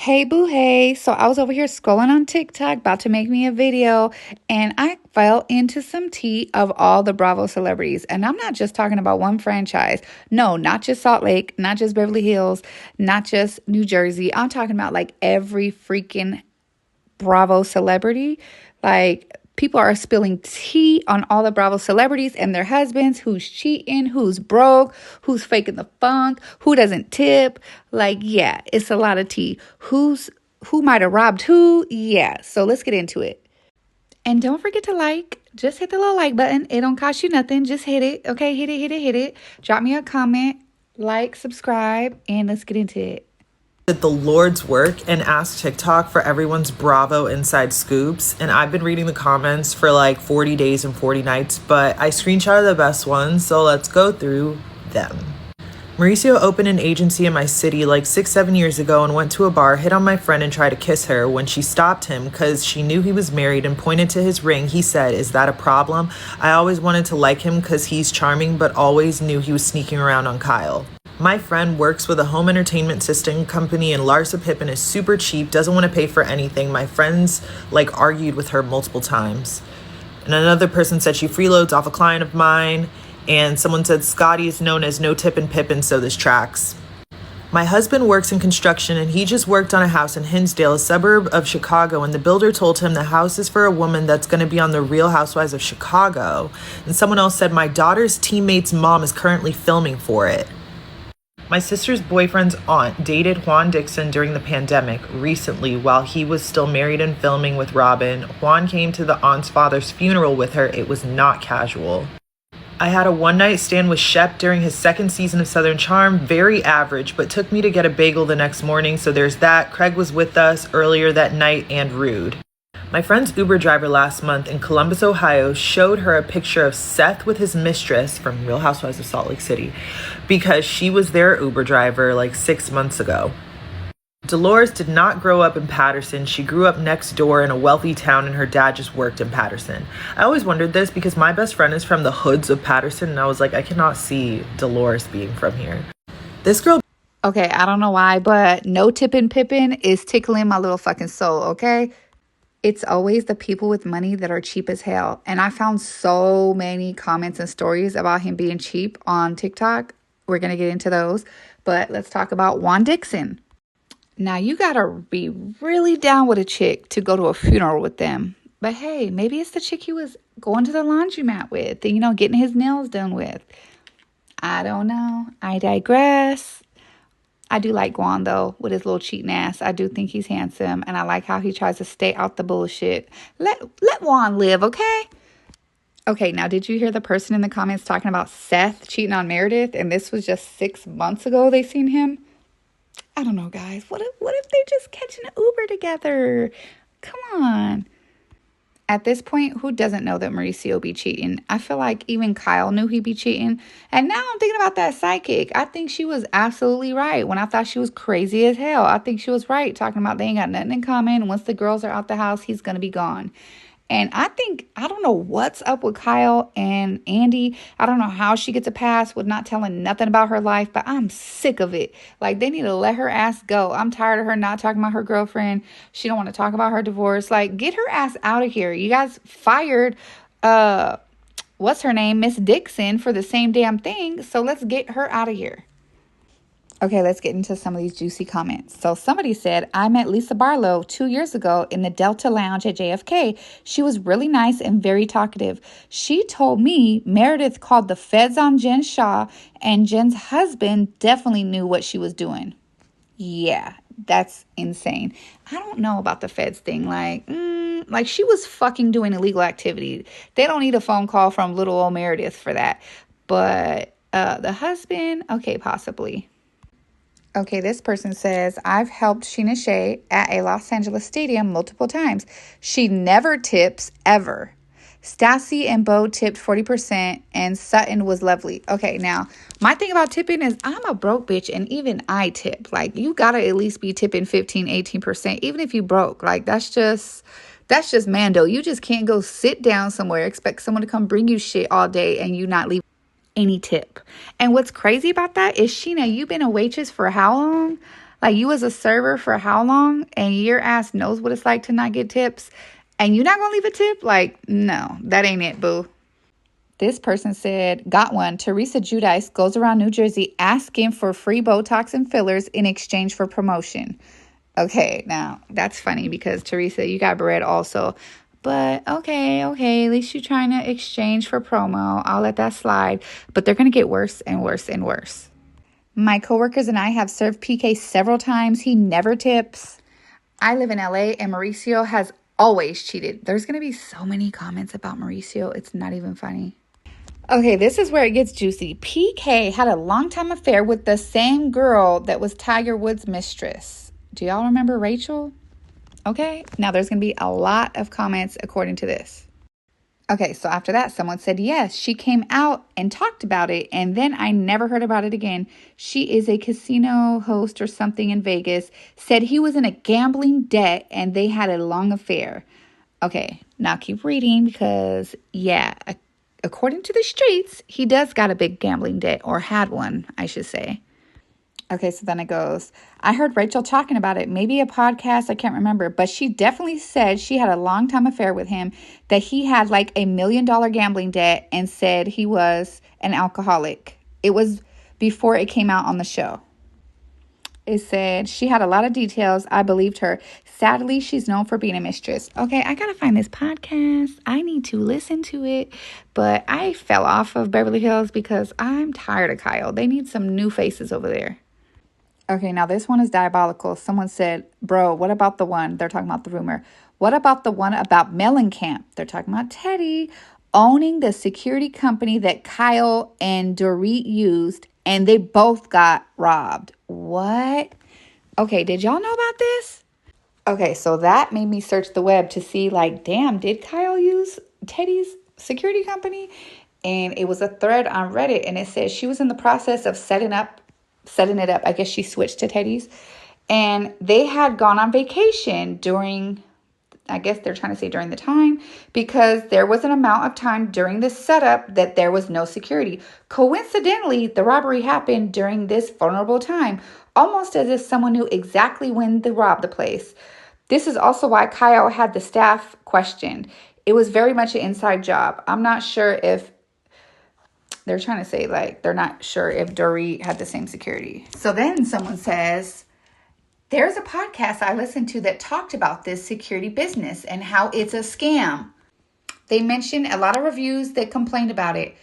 Hey boo hey. So I was over here scrolling on TikTok about to make me a video and I fell into some tea of all the Bravo celebrities. And I'm not just talking about one franchise. No, not just Salt Lake, not just Beverly Hills, not just New Jersey. I'm talking about like every freaking Bravo celebrity. Like people are spilling tea on all the Bravo celebrities and their husbands, who's cheating, who's broke, who's faking the funk, who doesn't tip. Like, yeah, it's a lot of tea. Who might have robbed who? Yeah. So let's get into it. And don't forget to like. Just hit the little like button. It don't cost you nothing. Just hit it. Okay, hit it, hit it, hit it. Drop me a comment, like, subscribe, and let's get into it. Did the Lord's work and asked TikTok for everyone's Bravo inside scoops. And I've been reading the comments for like 40 days and 40 nights, but I screenshotted the best ones, so let's go through them. Mauricio opened an agency in my city like 6-7 years ago and went to a bar, hit on my friend and tried to kiss her. When she stopped him because she knew he was married and pointed to his ring, he said, "Is that a problem? I always wanted to like him because he's charming, but always knew he was sneaking around on Kyle." My friend works with a home entertainment system company and Larsa Pippen is super cheap, doesn't want to pay for anything. My friends argued with her multiple times. And another person said she freeloads off a client of mine. And someone said Scotty is known as no tip and Pippen, so this tracks. My husband works in construction and he just worked on a house in Hinsdale, a suburb of Chicago, and the builder told him the house is for a woman that's going to be on the Real Housewives of Chicago. And someone else said my daughter's teammate's mom is currently filming for it. My sister's boyfriend's aunt dated Juan Dixon during the pandemic recently while he was still married and filming with Robin. Juan came to the aunt's father's funeral with her. It was not casual. I had a one-night stand with Shep during his second season of Southern Charm. Very average, but took me to get a bagel the next morning, so there's that. Craig was with us earlier that night and rude. My friend's Uber driver last month in Columbus, Ohio, showed her a picture of Seth with his mistress from Real Housewives of Salt Lake City because she was their Uber driver like 6 months ago. Dolores did not grow up in Patterson. She grew up next door in a wealthy town and her dad just worked in Patterson. I always wondered this because my best friend is from the hoods of Patterson and I was like, I cannot see Dolores being from here. This girl... Okay, I don't know why, but no tippin' Pippin is tickling my little fucking soul, okay? It's always the people with money that are cheap as hell. And I found so many comments and stories about him being cheap on TikTok. We're going to get into those. But let's talk about Juan Dixon. Now, you got to be really down with a chick to go to a funeral with them. But hey, maybe it's the chick he was going to the laundromat with, you know, getting his nails done with. I don't know. I digress. I do like Juan, though, with his little cheating ass. I do think he's handsome, and I like how he tries to stay out the bullshit. Let Juan live, okay? Okay, now, did you hear the person in the comments talking about Seth cheating on Meredith, and this was just 6 months ago they seen him? I don't know, guys. What if they just catching an Uber together? Come on. At this point, who doesn't know that Mauricio be cheating? I feel like even Kyle knew he'd be cheating. And now I'm thinking about that psychic. I think she was absolutely right when I thought she was crazy as hell. I think she was right talking about they ain't got nothing in common. Once the girls are out the house, he's going to be gone. And I don't know what's up with Kyle and Andy. I don't know how she gets a pass with not telling nothing about her life, but I'm sick of it. Like, they need to let her ass go. I'm tired of her not talking about her girlfriend. She don't want to talk about her divorce. Like, get her ass out of here. You guys fired, what's her name? Miss Dixon for the same damn thing. So let's get her out of here. Okay, let's get into some of these juicy comments. So somebody said, I met Lisa Barlow 2 years ago in the Delta Lounge at JFK. She was really nice and very talkative. She told me Meredith called the feds on Jen Shah and Jen's husband definitely knew what she was doing. Yeah, that's insane. I don't know about the feds thing. Like she was fucking doing illegal activity. They don't need a phone call from little old Meredith for that. But the husband, okay, possibly. Okay, this person says, I've helped Sheena Shea at a Los Angeles stadium multiple times. She never tips, ever. Stassi and Bo tipped 40% and Sutton was lovely. Okay, now, my thing about tipping is I'm a broke bitch and even I tip. Like, you gotta at least be tipping 15, 18%, even if you broke. Like, that's just Mando. You just can't go sit down somewhere, expect someone to come bring you shit all day and you not leave any tip. And what's crazy about that is, Sheena, you've been a waitress for how long? Like, you was a server for how long? And your ass knows what it's like to not get tips. And you're not going to leave a tip? Like, no, that ain't it, boo. This person said, got one. Teresa Judice goes around New Jersey asking for free Botox and fillers in exchange for promotion. Okay, now that's funny because Teresa, you got bread also. But okay, at least you're trying to exchange for promo. I'll let that slide. But they're going to get worse and worse and worse. My coworkers and I have served PK several times. He never tips. I live in LA and Mauricio has always cheated. There's going to be so many comments about Mauricio. It's not even funny. Okay, this is where it gets juicy. PK had a long-time affair with the same girl that was Tiger Woods' mistress. Do y'all remember Rachel? Okay, now there's going to be a lot of comments according to this. Okay, so after that, someone said, yes, she came out and talked about it, and then I never heard about it again. She is a casino host or something in Vegas, said he was in a gambling debt, and they had a long affair. Okay, now keep reading because, yeah, according to the streets, he does got a big gambling debt, or had one, I should say. Okay, so then it goes, I heard Rachel talking about it, maybe a podcast, I can't remember, but she definitely said she had a long-time affair with him, that he had like $1 million gambling debt, and said he was an alcoholic. It was before it came out on the show. It said she had a lot of details. I believed her. Sadly, she's known for being a mistress. Okay, I gotta find this podcast. I need to listen to it. But I fell off of Beverly Hills because I'm tired of Kyle. They need some new faces over there. Okay, now this one is diabolical. Someone said, bro, what about the one? They're talking about the rumor. What about the one about Mellencamp? They're talking about Teddy owning the security company that Kyle and Dorit used, and they both got robbed. What? Okay, did y'all know about this? Okay, so that made me search the web to see, like, damn, did Kyle use Teddy's security company? And it was a thread on Reddit, and it says she was in the process of setting it up. I guess she switched to Teddy's. And they had gone on vacation during, I guess they're trying to say during the time, because there was an amount of time during the setup that there was no security. Coincidentally, the robbery happened during this vulnerable time, almost as if someone knew exactly when to rob the place. This is also why Kyle had the staff questioned. It was very much an inside job. I'm not sure if they're trying to say, like, they're not sure if Dorit had the same security. So then someone says, there's a podcast I listened to that talked about this security business and how it's a scam. They mentioned a lot of reviews that complained about it.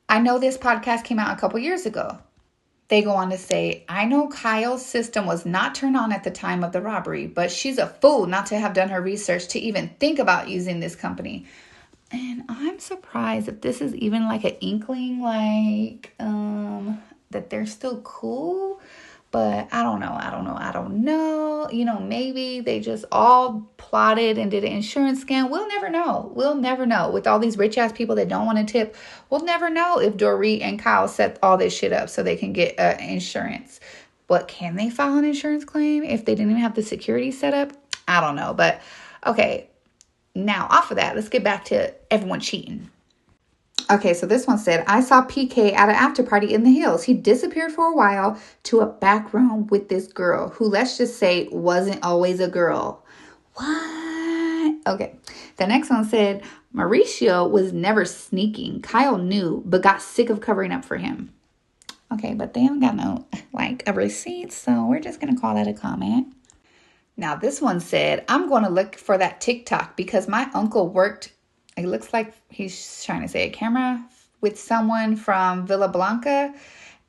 I know this podcast came out a couple years ago. They go on to say, I know Kyle's system was not turned on at the time of the robbery, but she's a fool not to have done her research to even think about using this company. And I'm surprised if this is even like an inkling, like, that they're still cool. But I don't know. You know, maybe they just all plotted and did an insurance scam. We'll never know. With all these rich ass people that don't want to tip, we'll never know if Dorit and Kyle set all this shit up so they can get insurance. But can they file an insurance claim if they didn't even have the security set up? I don't know. But okay. Now, off of that, let's get back to everyone cheating. Okay, so this one said, I saw PK at an after party in the hills. He disappeared for a while to a back room with this girl who, let's just say, wasn't always a girl. What? Okay. The next one said, Mauricio was never sneaking. Kyle knew, but got sick of covering up for him. Okay, but they haven't got no, like, a receipt, so we're just going to call that a comment. Now, this one said, I'm going to look for that TikTok because my uncle worked, it looks like he's trying to say a camera, with someone from Villa Blanca.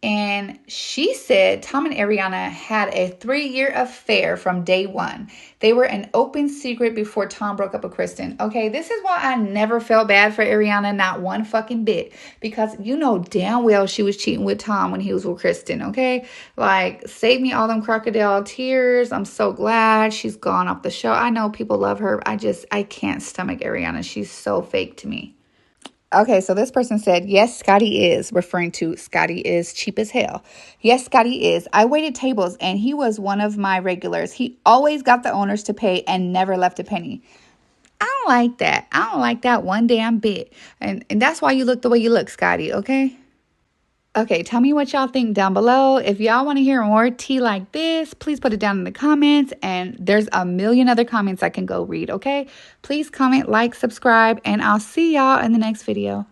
And she said Tom and Ariana had a 3-year affair from day one. They were an open secret before Tom broke up with Kristen. Okay, this is why I never felt bad for Ariana, not one fucking bit. Because you know damn well she was cheating with Tom when he was with Kristen, okay? Like, save me all them crocodile tears. I'm so glad she's gone off the show. I know people love her. I can't stomach Ariana. She's so fake to me. Okay, so this person said, yes, Scotty is, referring to Scotty is cheap as hell. Yes, Scotty is. I waited tables and he was one of my regulars. He always got the owners to pay and never left a penny. I don't like that. I don't like that one damn bit. And that's why you look the way you look, Scotty, okay? Okay, tell me what y'all think down below. If y'all want to hear more tea like this, please put it down in the comments. And there's a million other comments I can go read, okay? Please comment, like, subscribe, and I'll see y'all in the next video.